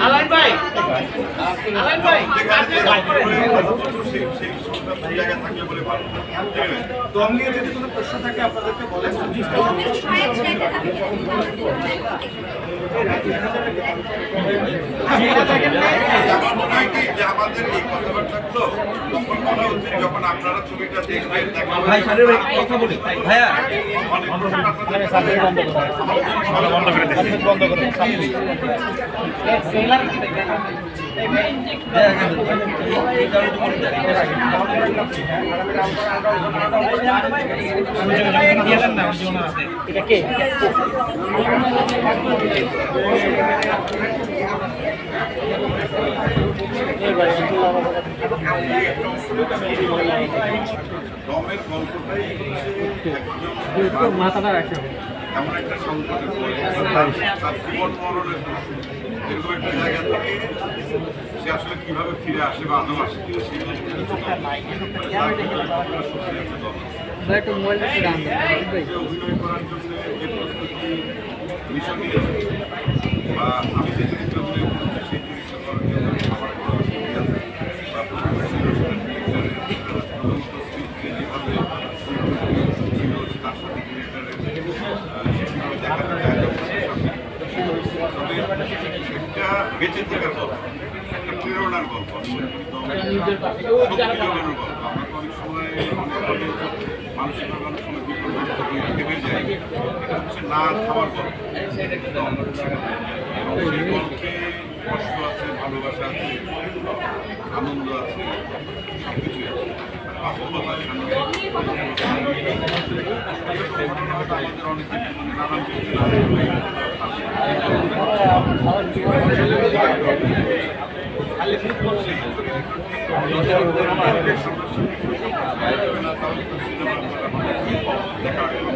আলাইন ভাই দম নিয়ে যদি কোনো প্রশ্ন থাকে আপনাদেরকে বলেন। আমাদের এই কথাবার্তা তখন মনে হচ্ছে যখন আপনারা ছবিটা দেখবেন ভাই কথা বলি ভাইয়া বন্ধ করে এটা কে দমের গল্পটাই মাথাটা রাখে এমন একটা সংকটে পড়ে তার জীবন মরণের এরকম একটা জায়গা থেকে সে আসলে কিভাবে ফিরে আসে বা আদৌ আসে সেই অভিনয় করার জন্য যে প্রস্তুতি মিশন নিয়েছে বা আমি যে চরিত্র অভিনয় করেছি সেই চরিত্র করার জন্য আমার একটা বেঁচে থাকার গল্প, একটা প্রেরণার গল্প, প্রেরণার গল্প। আমরা তো অনেক সময় মানসিকভাবে অনেক সময় ভেবে যাই, এটা হচ্ছে না খাওয়ার গল্প। সেই গল্পে কষ্ট আছে, ভালোবাসা আছে, আনন্দ আছে, সবকিছুই আছে। বাস্তবতা সামনে আমাদের অনেকে নানান দেখা